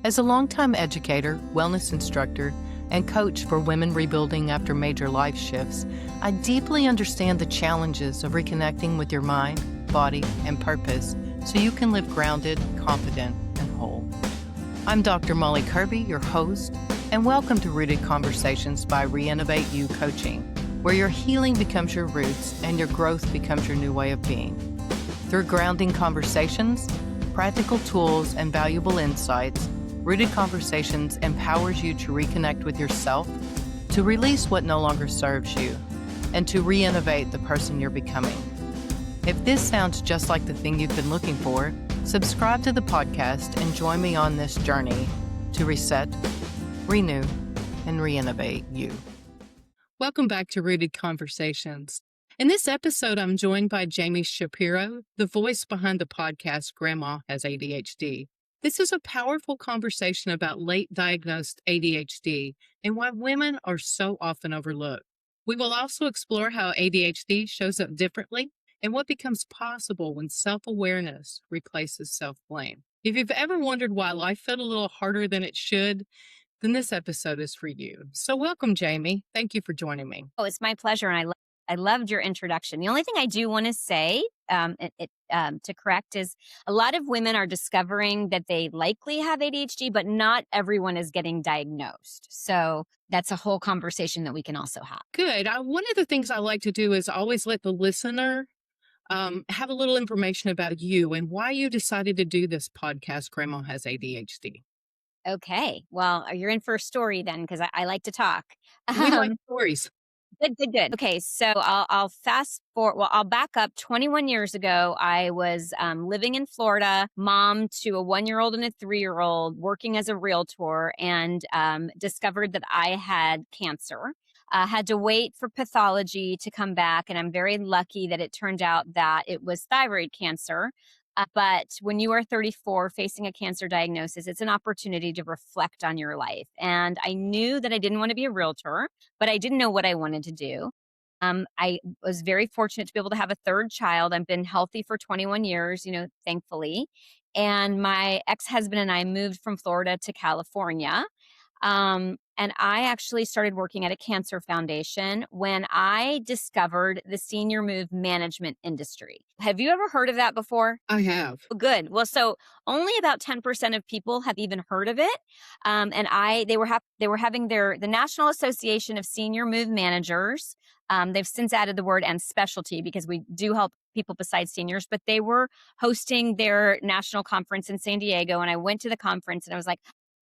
As a longtime educator, wellness instructor, and coach for women rebuilding after major life shifts, I deeply understand the challenges of reconnecting with your mind, body, and purpose so you can live grounded, confident, and whole. I'm Dr. Molly Kirby, your host, and welcome to Rooted Conversations by Reinnovate You Coaching, where your healing becomes your roots and your growth becomes your new way of being. Through grounding conversations, practical tools, and valuable insights, Rooted Conversations empowers you to reconnect with yourself, to release what no longer serves you, and to reinnovate the person you're becoming. If this sounds just like the thing you've been looking for, subscribe to the podcast and join me on this journey to reset, renew, and reinnovate you. Welcome back to Rooted Conversations. In this episode, I'm joined by Jami Shapiro, the voice behind the podcast Grandma Has ADHD. This is a powerful conversation about late diagnosed ADHD and why women are so often overlooked. We will also explore how ADHD shows up differently and what becomes possible when self-awareness replaces self-blame. If you've ever wondered why life felt a little harder than it should, then this episode is for you. So welcome, Jami. Thank you for joining me. Oh, it's my pleasure. And I loved your introduction. The only thing I do want to say to correct is a lot of women are discovering that they likely have ADHD, but not everyone is getting diagnosed. So that's a whole conversation that we can also have. Good. One of the things I like to do is always let the listener have a little information about you and why you decided to do this podcast, Grandma Has ADHD. Okay. Well, you're in for a story then, because I like to talk. We like stories. Good. Okay, so I'll fast forward. Well, I'll back up. 21 years ago, I was living in Florida, mom to a 1-year-old and a 3-year-old, working as a realtor, and discovered that I had cancer. Had to wait for pathology to come back, and I'm very lucky that it turned out that it was thyroid cancer. But when you are 34 facing a cancer diagnosis, it's an opportunity to reflect on your life. And I knew that I didn't want to be a realtor, but I didn't know what I wanted to do. I was very fortunate to be able to have a third child. I've been healthy for 21 years, thankfully. And my ex-husband and I moved from Florida to California. And I actually started working at a cancer foundation when I discovered the senior move management industry. Have you ever heard of that before? I have. Good. Well, so only about 10% of people have even heard of it. And they were having the National Association of Senior Move Managers. They've since added the word "and specialty" because we do help people besides seniors, but they were hosting their national conference in San Diego. And I went to the conference and I was like,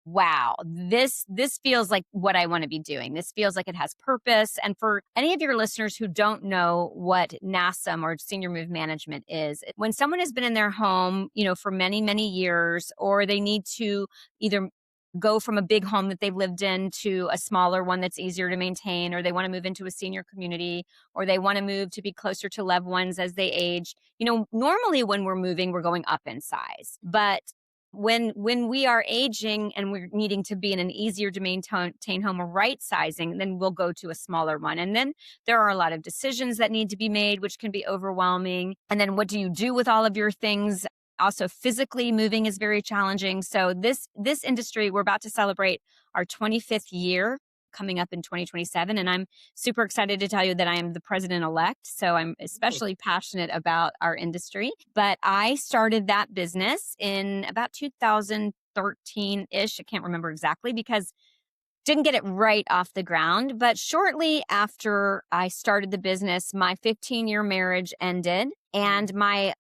wow, this feels like what I want to be doing. This feels like it has purpose. And for any of your listeners who don't know what NASM or senior move management is, when someone has been in their home, for many, many years, or they need to either go from a big home that they've lived in to a smaller one that's easier to maintain, or they want to move into a senior community, or they want to move to be closer to loved ones as they age. Normally when we're moving, we're going up in size, but when we are aging and we're needing to be in an easier to maintain home or right sizing, then we'll go to a smaller one. And then there are a lot of decisions that need to be made, which can be overwhelming. And then what do you do with all of your things? Also, physically moving is very challenging. So this industry, we're about to celebrate our 25th year coming up in 2027. And I'm super excited to tell you that I am the president-elect. So I'm especially passionate about our industry. But I started that business in about 2013-ish. I can't remember exactly because didn't get it right off the ground. But shortly after I started the business, my 15-year marriage ended. And my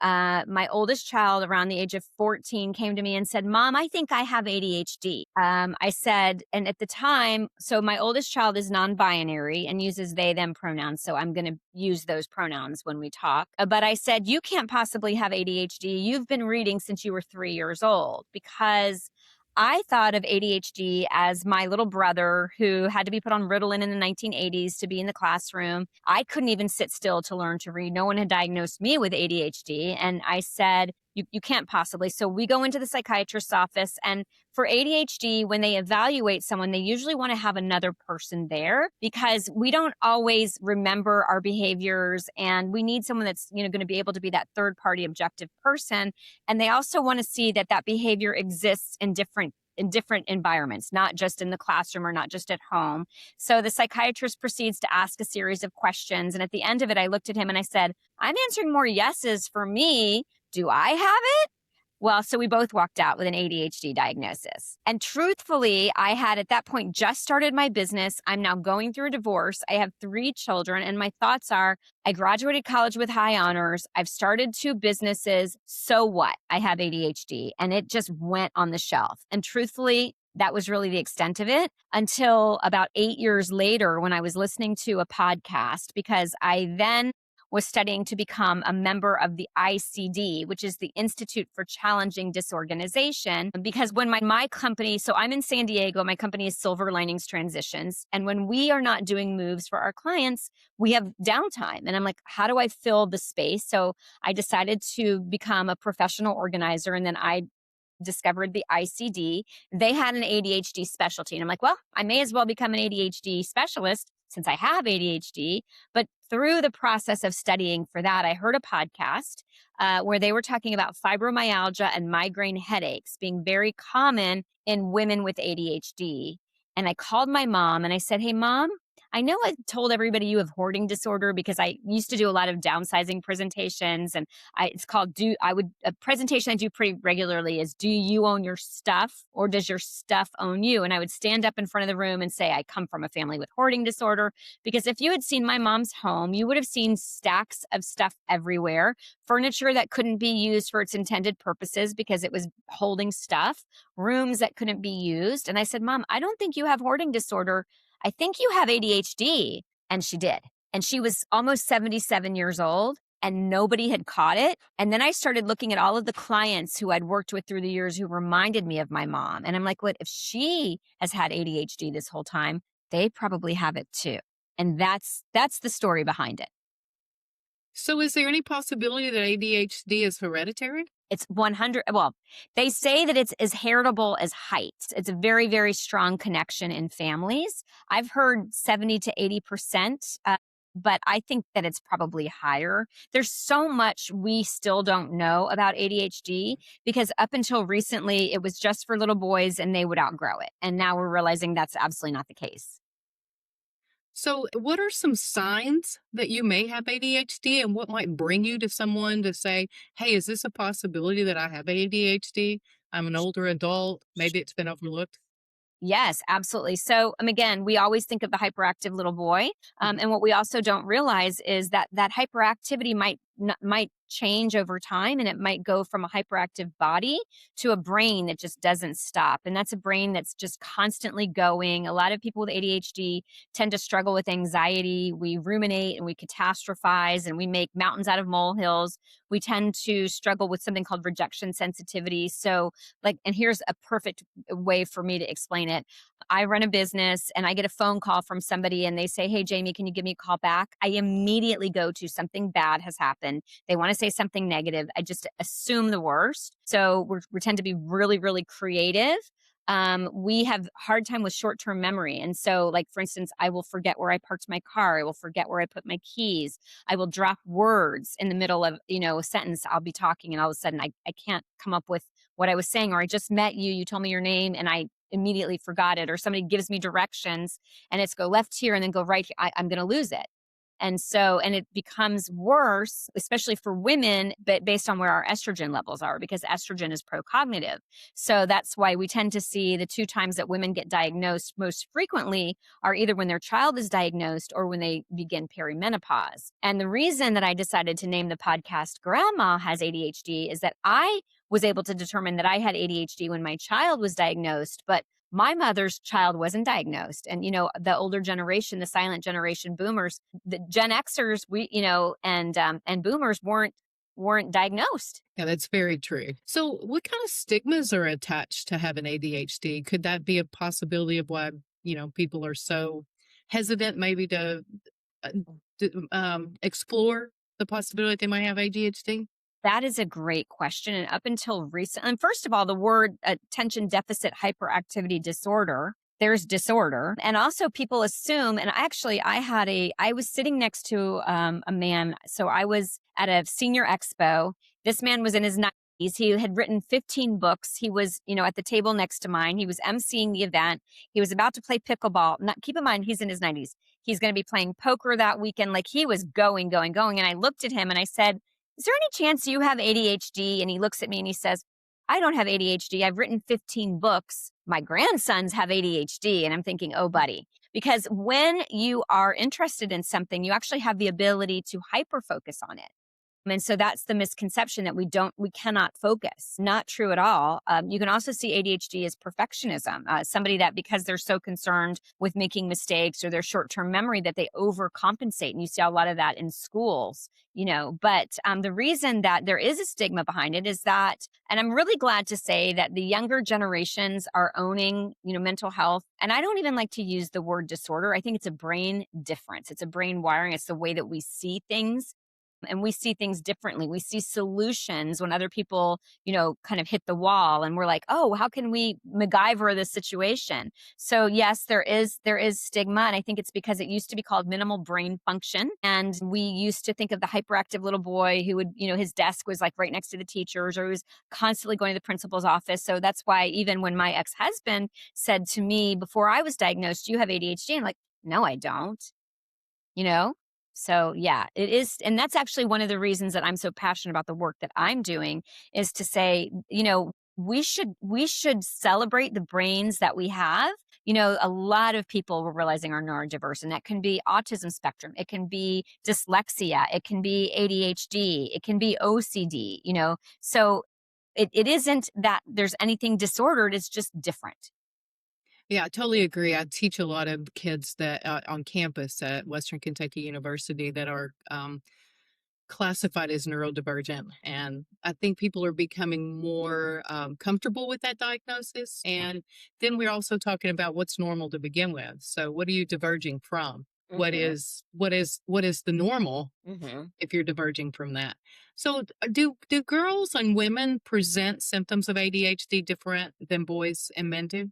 oldest child around the age of 14 came to me and said, "Mom, I think I have ADHD." I said, and at the time, so my oldest child is non-binary and uses they, them pronouns. So I'm going to use those pronouns when we talk. But I said, "You can't possibly have ADHD. You've been reading since you were 3 years old," because I thought of ADHD as my little brother who had to be put on Ritalin in the 1980s to be in the classroom. I couldn't even sit still to learn to read. No one had diagnosed me with ADHD. And I said, you can't possibly. So we go into the psychiatrist's office, and for ADHD, when they evaluate someone, they usually want to have another person there because we don't always remember our behaviors, and we need someone that's, going to be able to be that third party objective person. And they also want to see that behavior exists in different in different environments, not just in the classroom or not just at home. So the psychiatrist proceeds to ask a series of questions. And at the end of it, I looked at him and I said, I'm answering more yeses for me. Do I have it? Well, so we both walked out with an ADHD diagnosis. And truthfully, I had at that point just started my business. I'm now going through a divorce. I have 3 children. And my thoughts are, I graduated college with high honors. I've started 2 businesses. So what? I have ADHD. And it just went on the shelf. And truthfully, that was really the extent of it until about 8 years later when I was listening to a podcast, because I then was studying to become a member of the ICD, which is the Institute for Challenging Disorganization. Because when my company, so I'm in San Diego, my company is Silver Linings Transitions. And when we are not doing moves for our clients, we have downtime. And I'm like, how do I fill the space? So I decided to become a professional organizer. And then I discovered the ICD. They had an ADHD specialty. And I'm like, well, I may as well become an ADHD specialist since I have ADHD. But through the process of studying for that, I heard a podcast where they were talking about fibromyalgia and migraine headaches being very common in women with ADHD. And I called my mom and I said, hey, Mom, I know I told everybody you have hoarding disorder because I used to do a lot of downsizing presentations, and it's called a presentation I do pretty regularly is, do you own your stuff or does your stuff own you? And I would stand up in front of the room and say, I come from a family with hoarding disorder, because if you had seen my mom's home, you would have seen stacks of stuff everywhere, furniture that couldn't be used for its intended purposes because it was holding stuff, rooms that couldn't be used. And I said, Mom, I don't think you have hoarding disorder. I think you have ADHD. And she did. And she was almost 77 years old and nobody had caught it. And then I started looking at all of the clients who I'd worked with through the years who reminded me of my mom. And I'm like, what if she has had ADHD this whole time? They probably have it too. And that's the story behind it. So is there any possibility that ADHD is hereditary? It's 100. Well, they say that it's as heritable as height. It's a very, very strong connection in families. I've heard 70 to 80%, but I think that it's probably higher. There's so much we still don't know about ADHD because up until recently, it was just for little boys and they would outgrow it. And now we're realizing that's absolutely not the case. So, what are some signs that you may have ADHD, and what might bring you to someone to say, hey, is this a possibility that I have ADHD? I'm an older adult. Maybe it's been overlooked. Yes, absolutely. So, again, we always think of the hyperactive little boy. And what we also don't realize is that that hyperactivity might change over time, and it might go from a hyperactive body to a brain that just doesn't stop. And that's a brain that's just constantly going. A lot of people with ADHD tend to struggle with anxiety. We ruminate and we catastrophize and we make mountains out of molehills. We tend to struggle with something called rejection sensitivity. So, and here's a perfect way for me to explain it. I run a business and I get a phone call from somebody and they say, hey, Jami, can you give me a call back? I immediately go to something bad has happened. They want to say something negative. I just assume the worst. So we tend to be really, really creative. We have hard time with short-term memory. And so, for instance, I will forget where I parked my car. I will forget where I put my keys. I will drop words in the middle of, a sentence. I'll be talking and all of a sudden I can't come up with what I was saying, or I just met you, you told me your name and I immediately forgot it, or somebody gives me directions and it's go left here and then go right here. I'm going to lose it. And it becomes worse, especially for women, but based on where our estrogen levels are, because estrogen is pro-cognitive. So that's why we tend to see the 2 times that women get diagnosed most frequently are either when their child is diagnosed or when they begin perimenopause. And the reason that I decided to name the podcast Grandma Has ADHD is that I was able to determine that I had ADHD when my child was diagnosed, but my mother's child wasn't diagnosed. And, the older generation, the silent generation, boomers, the Gen Xers, and boomers weren't diagnosed. Yeah, that's very true. So what kind of stigmas are attached to having ADHD? Could that be a possibility of why, people are so hesitant maybe to explore the possibility that they might have ADHD? That is a great question. And up until recently, and first of all, the word attention deficit hyperactivity disorder, there's disorder. And also people assume, and actually I was sitting next to a man. So I was at a senior expo. This man was in his He had written 15 books. He was, at the table next to mine. He was emceeing the event. He was about to play pickleball. Keep in mind, he's in his 90s. He's going to be playing poker that weekend. Like, he was going, going, going. And I looked at him and I said, "Is there any chance you have ADHD?" And he looks at me and he says, "I don't have ADHD. I've written 15 books. My grandsons have ADHD." And I'm thinking, oh, buddy, because when you are interested in something, you actually have the ability to hyper focus on it. And so that's the misconception, that we cannot focus. Not true at all. You can also see ADHD as perfectionism. Somebody that, because they're so concerned with making mistakes or their short-term memory, that they overcompensate. And you see a lot of that in schools, but the reason that there is a stigma behind it is that, and I'm really glad to say that the younger generations are owning, mental health. And I don't even like to use the word disorder. I think it's a brain difference. It's a brain wiring. It's the way that we see things. And we see things differently. We see solutions when other people, kind of hit the wall, and we're like, "Oh, how can we MacGyver this situation?" So yes, there is stigma. And I think it's because it used to be called minimal brain function. And we used to think of the hyperactive little boy who would, his desk was like right next to the teachers, or he was constantly going to the principal's office. So that's why even when my ex-husband said to me before I was diagnosed, "You have ADHD," I'm like, "No, I don't." you know? So yeah, it is. And that's actually one of the reasons that I'm so passionate about the work that I'm doing, is to say, we should celebrate the brains that we have. A lot of people we're realizing are neurodiverse, and that can be autism spectrum. It can be dyslexia. It can be ADHD. It can be OCD. So it isn't that there's anything disordered. It's just different. Yeah, I totally agree. I teach a lot of kids that on campus at Western Kentucky University that are classified as neurodivergent. And I think people are becoming more comfortable with that diagnosis. And then we're also talking about what's normal to begin with. So what are you diverging from? Hmm. What is the normal Hmm. if you're diverging from that? So do girls and women present symptoms of ADHD different than boys and men do?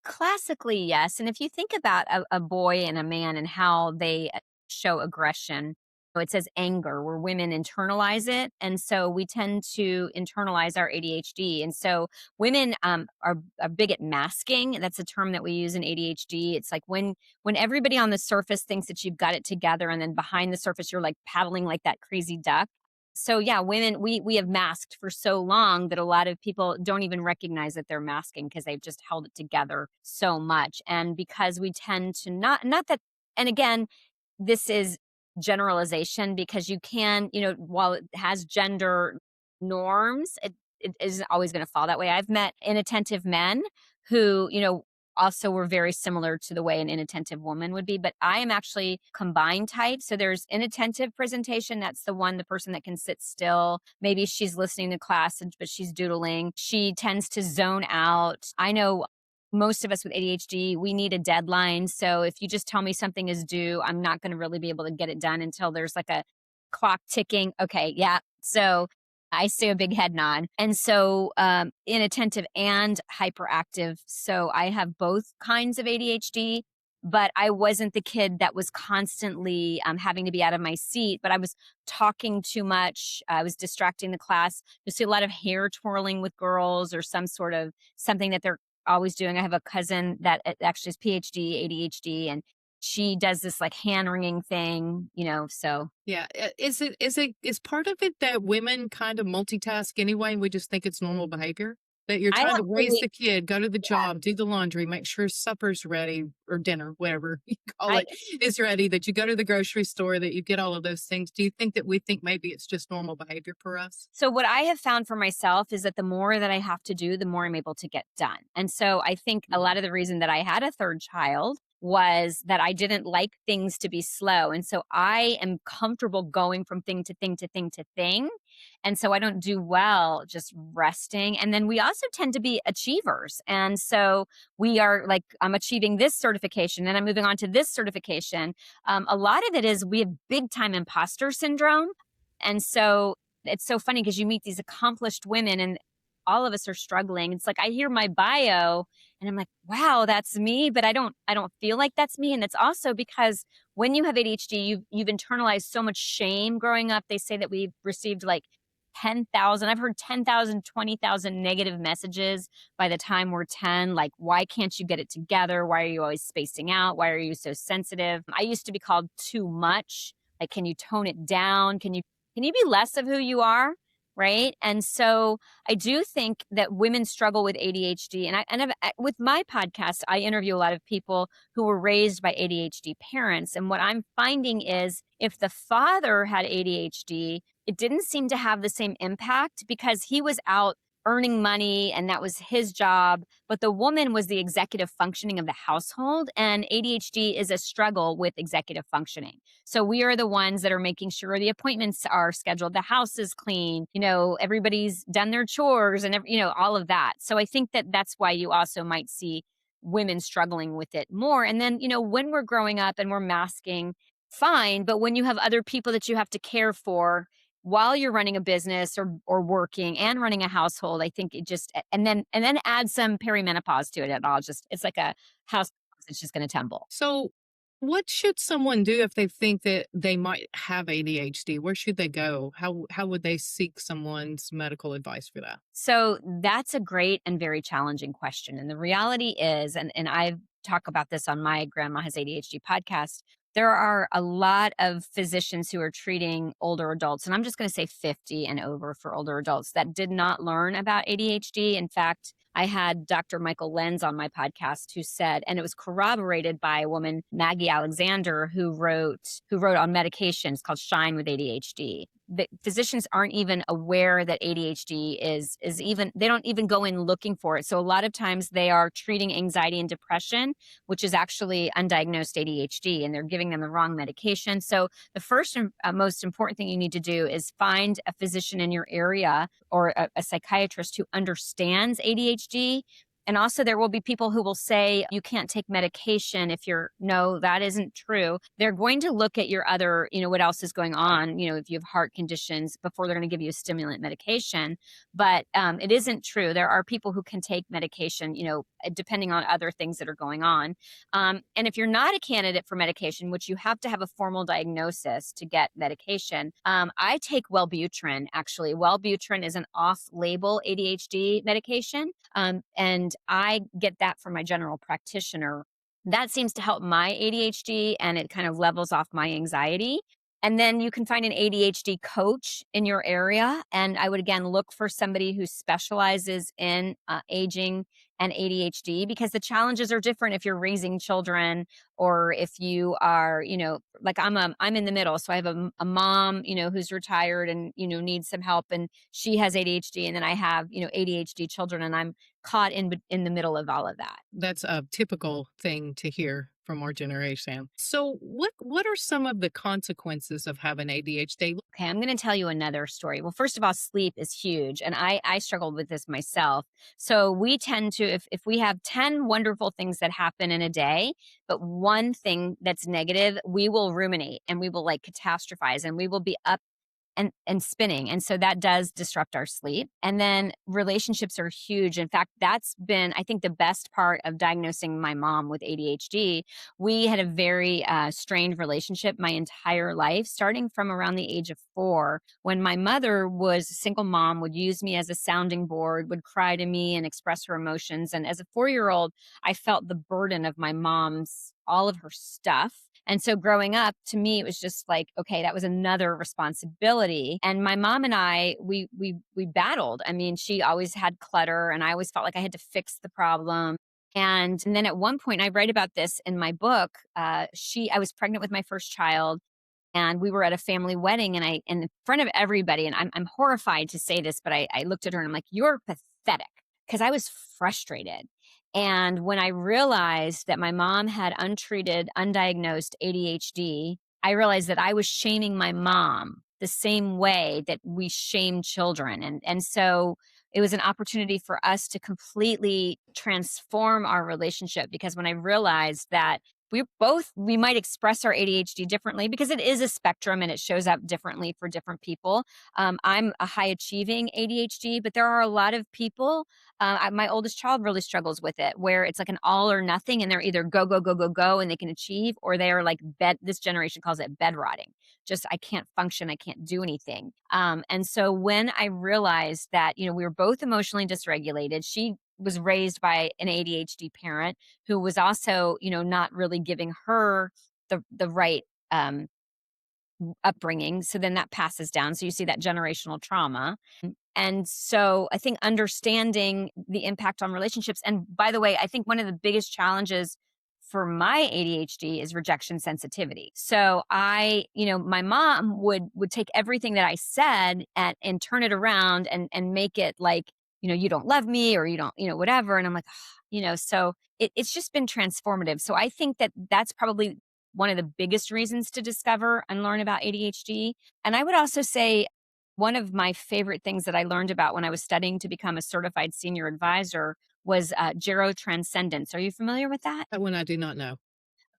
Classically, yes. And if you think about a boy and a man and how they show aggression, it says anger, where women internalize it. And so we tend to internalize our ADHD. And so women are big at masking. That's a term that we use in ADHD. It's like when everybody on the surface thinks that you've got it together, and then behind the surface, you're like paddling like that crazy duck. So yeah, women, we have masked for so long that a lot of people don't even recognize that they're masking, because they've just held it together so much. And because we tend to not that, and again, this is generalization, because you can, while it has gender norms, it isn't always going to fall that way. I've met inattentive men who, also were very similar to the way an inattentive woman would be. But I am actually combined type. So there's inattentive presentation. That's the person that can sit still. Maybe she's listening to class, but she's doodling. She tends to zone out. I know most of us with ADHD, we need a deadline. So if you just tell me something is due, I'm not going to really be able to get it done until there's like a clock ticking. Okay, yeah. So I say a big head nod. And so inattentive and hyperactive. So I have both kinds of ADHD, but I wasn't the kid that was constantly having to be out of my seat, but I was talking too much. I was distracting the class. You see a lot of hair twirling with girls, or some sort of something that they're always doing. I have a cousin that actually is PhD, ADHD, and she does this like hand wringing thing, so. Yeah, is part of it that women kind of multitask anyway? We just think it's normal behavior? That you're I trying to don't raise really, the kid, go to the yeah, job, do the laundry, make sure supper's ready, or dinner, whatever you call I, it, is ready, that you go to the grocery store, that you get all of those things. Do you think that we think maybe it's just normal behavior for us? So what I have found for myself is that the more that I have to do, the more I'm able to get done. And so I think a Mhm. lot of the reason that I had a third child was that I didn't like things to be slow. And so I am comfortable going from thing to thing to thing to thing. And so I don't do well just resting. And then we also tend to be achievers. And so we are like, I'm achieving this certification and I'm moving on to this certification. A lot of it is we have big time imposter syndrome. And so it's so funny, because you meet these accomplished women and all of us are struggling. It's like I hear my bio and I'm like, wow, that's me, but I don't feel like that's me. And it's also because when you have ADHD, you've internalized so much shame growing up. They say that we've received like 10,000, I've heard 10,000, 20,000 negative messages by the time we're 10. Like, why can't you get it together? Why are you always spacing out? Why are you so sensitive? I used to be called too much. Like, can you tone it down? Can you be less of who you are? Right. And so I do think that women struggle with ADHD. With my podcast, I interview a lot of people who were raised by ADHD parents. And what I'm finding is if the father had ADHD, it didn't seem to have the same impact because he was out earning money and that was his job. But the woman was the executive functioning of the household. And ADHD is a struggle with executive functioning. So we are the ones that are making sure the appointments are scheduled, the house is clean, everybody's done their chores and, all of that. So I think that that's why you also might see women struggling with it more. And then, when we're growing up and we're masking, fine. But when you have other people that you have to care for while you're running a business or working and running a household, I think it just, and then add some perimenopause to it. It's like a house that's just going to tumble. So, what should someone do if they think that they might have ADHD? Where should they go? How would they seek someone's medical advice for that? So that's a great and very challenging question. And the reality is, and I talk about this on my Grandma Has ADHD podcast, there are a lot of physicians who are treating older adults, and I'm just going to say 50 and over for older adults that did not learn about ADHD. In fact, I had Dr. Michael Lenz on my podcast who said, and it was corroborated by a woman, Maggie Alexander, who wrote on medications called Shine with ADHD. The physicians aren't even aware that ADHD is even, they don't even go in looking for it. So a lot of times they are treating anxiety and depression, which is actually undiagnosed ADHD, and they're giving them the wrong medication. So the first and most important thing you need to do is find a physician in your area or a psychiatrist who understands ADHD. And also there will be people who will say you can't take medication no, that isn't true. They're going to look at your other, what else is going on, if you have heart conditions before they're going to give you a stimulant medication. But it isn't true. There are people who can take medication, depending on other things that are going on. And if you're not a candidate for medication, which you have to have a formal diagnosis to get medication, I take Wellbutrin, actually. Wellbutrin is an off-label ADHD medication. And I get that from my general practitioner. That seems to help my ADHD and it kind of levels off my anxiety. And then you can find an ADHD coach in your area. And I would, again, look for somebody who specializes in aging and ADHD, because the challenges are different if you're raising children or if you are, like I'm in the middle. So I have a mom, who's retired and, needs some help, and she has ADHD. And then I have, ADHD children, and I'm caught in the middle of all of that. That's a typical thing to hear from our generation. So what are some of the consequences of having ADHD? Okay, I'm going to tell you another story. Well, first of all, sleep is huge. And I struggled with this myself. So we tend to, if we have 10 wonderful things that happen in a day, but one thing that's negative, we will ruminate and we will like catastrophize and we will be up and spinning. And so that does disrupt our sleep. And then relationships are huge. In fact, that's been, I think, the best part of diagnosing my mom with ADHD. We had a very strained relationship my entire life, starting from around the age of 4, when my mother was a single mom, would use me as a sounding board, would cry to me and express her emotions. And as a 4-year-old, I felt the burden of my mom's, all of her stuff. And so growing up, to me, it was just like, okay, that was another responsibility. And my mom and I, we battled. I mean, she always had clutter and I always felt like I had to fix the problem. And then at one point, I write about this in my book. I was pregnant with my first child, and we were at a family wedding, and in front of everybody, and I'm horrified to say this, but I looked at her and I'm like, "You're pathetic," because I was frustrated. And when I realized that my mom had untreated, undiagnosed ADHD, I realized that I was shaming my mom the same way that we shame children. And so it was an opportunity for us to completely transform our relationship, because when I realized that we might express our ADHD differently because it is a spectrum and it shows up differently for different people. I'm a high achieving ADHD, but there are a lot of people. My oldest child really struggles with it, where it's like an all or nothing, and they're either go go go go go and they can achieve, or they are like bed. This generation calls it bed rotting. Just I can't function, I can't do anything. And so when I realized that we were both emotionally dysregulated, she was raised by an ADHD parent who was also, not really giving her the right upbringing. So then that passes down. So you see that generational trauma. And so I think understanding the impact on relationships. And by the way, I think one of the biggest challenges for my ADHD is rejection sensitivity. So my mom would take everything that I said and turn it around and make it like, you don't love me or you don't, whatever. And I'm like, so it's just been transformative. So I think that that's probably one of the biggest reasons to discover and learn about ADHD. And I would also say one of my favorite things that I learned about when I was studying to become a certified senior advisor was gerotranscendence. Are you familiar with that? That one I do not know.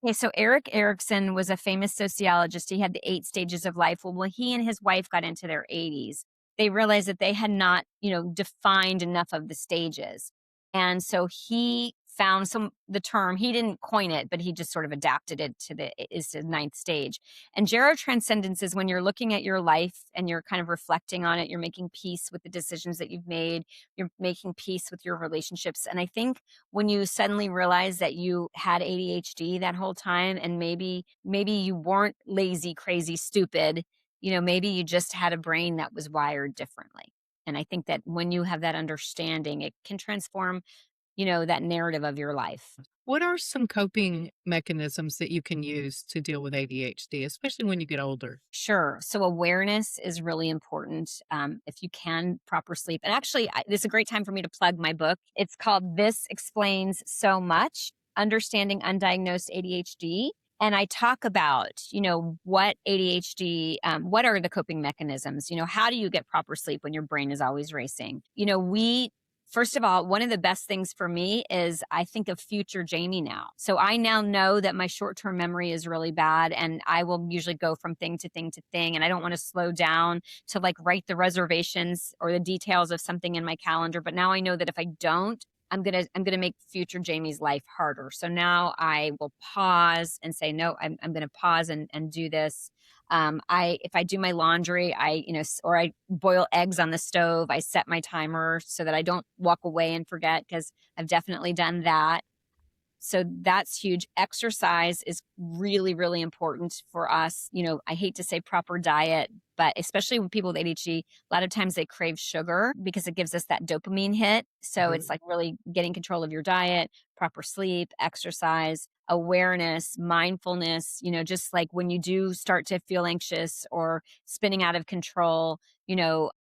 Okay, so Eric Erickson was a famous sociologist. He had the 8 stages of life. Well, when he and his wife got into their 80s, they realized that they had not, defined enough of the stages. And so he found the term, he didn't coin it, but he just sort of adapted it to is the 9th stage. And gerotranscendence is when you're looking at your life and you're kind of reflecting on it, you're making peace with the decisions that you've made, you're making peace with your relationships. And I think when you suddenly realize that you had ADHD that whole time, and maybe you weren't lazy, crazy, stupid, maybe you just had a brain that was wired differently. And I think that when you have that understanding, it can transform, that narrative of your life. What are some coping mechanisms that you can use to deal with ADHD, especially when you get older? Sure. So awareness is really important. If you can, proper sleep. And actually, this is a great time for me to plug my book. It's called This Explains So Much: Understanding Undiagnosed ADHD. And I talk about, what ADHD, what are the coping mechanisms? How do you get proper sleep when your brain is always racing? First of all, one of the best things for me is I think of future Jami now. So I now know that my short-term memory is really bad, and I will usually go from thing to thing to thing. And I don't want to slow down to like write the reservations or the details of something in my calendar. But now I know that if I don't, I'm gonna make future Jami's life harder. So now I will pause and say, no, I'm gonna pause and do this. If I do my laundry, or I boil eggs on the stove, I set my timer so that I don't walk away and forget, because I've definitely done that. So that's huge. Exercise is really, really important for us. I hate to say proper diet, but especially with people with ADHD, a lot of times they crave sugar because it gives us that dopamine hit. So it's like really getting control of your diet, proper sleep, exercise, awareness, mindfulness, just like when you do start to feel anxious or spinning out of control,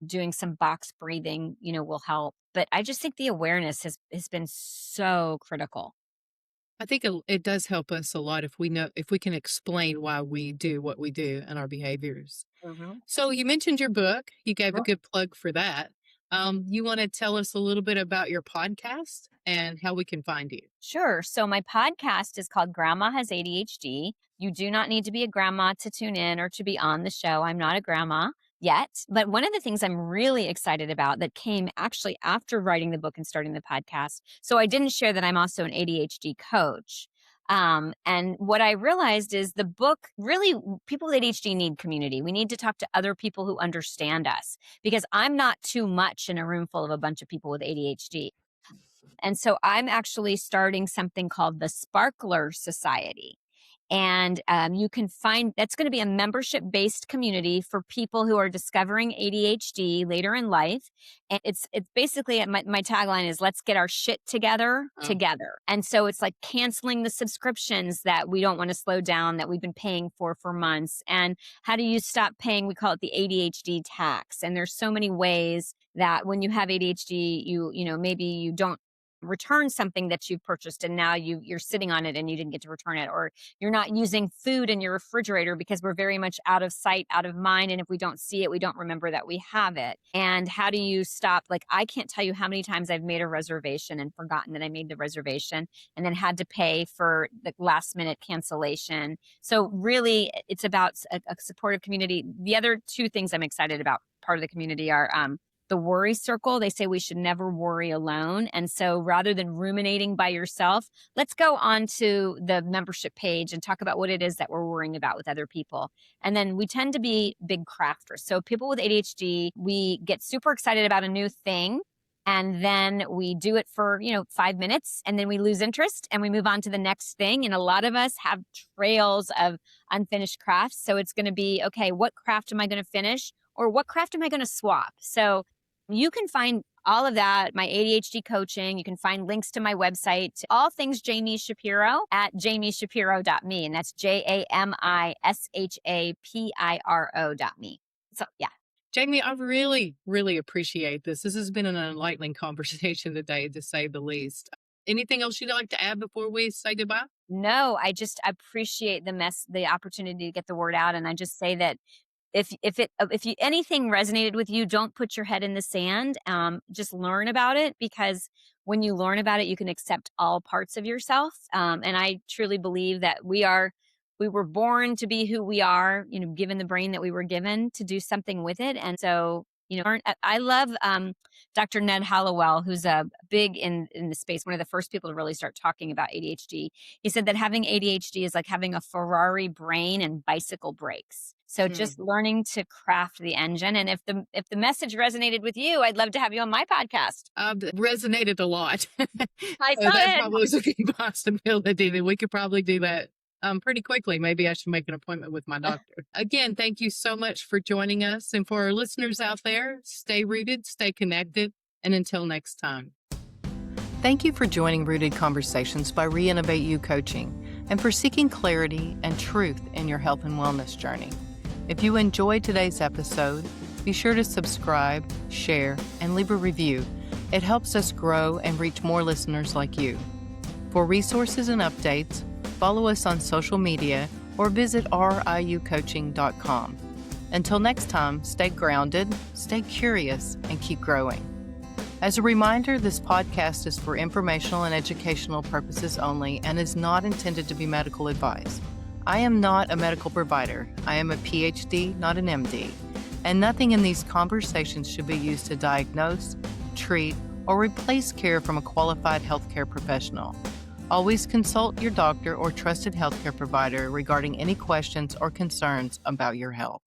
doing some box breathing, will help. But I just think the awareness has been so critical. I think it does help us a lot if we can explain why we do what we do and our behaviors. Mhm. So you mentioned your book. You gave a good plug for that. You want to tell us a little bit about your podcast and how we can find you? Sure. So my podcast is called Grandma Has ADHD. You do not need to be a grandma to tune in or to be on the show. I'm not a grandma yet. But one of the things I'm really excited about that came actually after writing the book and starting the podcast. So I didn't share that I'm also an ADHD coach. And what I realized is the book really, people with ADHD need community. We need to talk to other people who understand us, because I'm not too much in a room full of a bunch of people with ADHD. And so I'm actually starting something called the Sparkler Society. And you can find that's going to be a membership based community for people who are discovering ADHD later in life. And it's basically my tagline is let's get our shit together together. And so it's like canceling the subscriptions that we don't want to slow down that we've been paying for months. And how do you stop paying? We call it the ADHD tax. And there's so many ways that when you have ADHD, maybe you don't return something that you've purchased and now you're sitting on it and you didn't get to return it, or you're not using food in your refrigerator because we're very much out of sight, out of mind, and if we don't see it, we don't remember that we have it. And how do you stop? Like, I can't tell you how many times I've made a reservation and forgotten that I made the reservation and then had to pay for the last minute cancellation. So really, it's about a supportive community. The other two things I'm excited about, part of the community, are the worry circle. They say we should never worry alone. And so rather than ruminating by yourself, let's go on to the membership page and talk about what it is that we're worrying about with other people. And then we tend to be big crafters. So people with ADHD, we get super excited about a new thing. And then we do it for, 5 minutes, and then we lose interest and we move on to the next thing. And a lot of us have trails of unfinished crafts. So it's going to be, okay, what craft am I going to finish? Or what craft am I going to swap? So you can find all of that, my ADHD coaching. You can find links to my website, to all things Jami Shapiro at jamishapiro.me. And that's JAMISHAPIRO.me. So, yeah. Jami, I really, really appreciate this. This has been an enlightening conversation today, to say the least. Anything else you'd like to add before we say goodbye? No, I just appreciate the opportunity to get the word out. And I just say that if anything resonated with you, don't put your head in the sand. Just learn about it, because when you learn about it, you can accept all parts of yourself. And I truly believe that we were born to be who we are, given the brain that we were given to do something with it. And so, I love Dr. Ned Hallowell, who's big in the space, one of the first people to really start talking about ADHD. He said that having ADHD is like having a Ferrari brain and bicycle brakes. So just learning to craft the engine. And if the message resonated with you, I'd love to have you on my podcast. Resonated a lot. I So saw that it. probably was a good possibility that we could probably do that pretty quickly. Maybe I should make an appointment with my doctor. Again, thank you so much for joining us. And for our listeners out there, stay rooted, stay connected, and until next time. Thank you for joining Rooted Conversations by Reinnovate You Coaching, and for seeking clarity and truth in your health and wellness journey. If you enjoyed today's episode, be sure to subscribe, share, and leave a review. It helps us grow and reach more listeners like you. For resources and updates, follow us on social media or visit riucoaching.com. Until next time, stay grounded, stay curious, and keep growing. As a reminder, this podcast is for informational and educational purposes only and is not intended to be medical advice. I am not a medical provider. I am a PhD, not an MD. And nothing in these conversations should be used to diagnose, treat, or replace care from a qualified healthcare professional. Always consult your doctor or trusted healthcare provider regarding any questions or concerns about your health.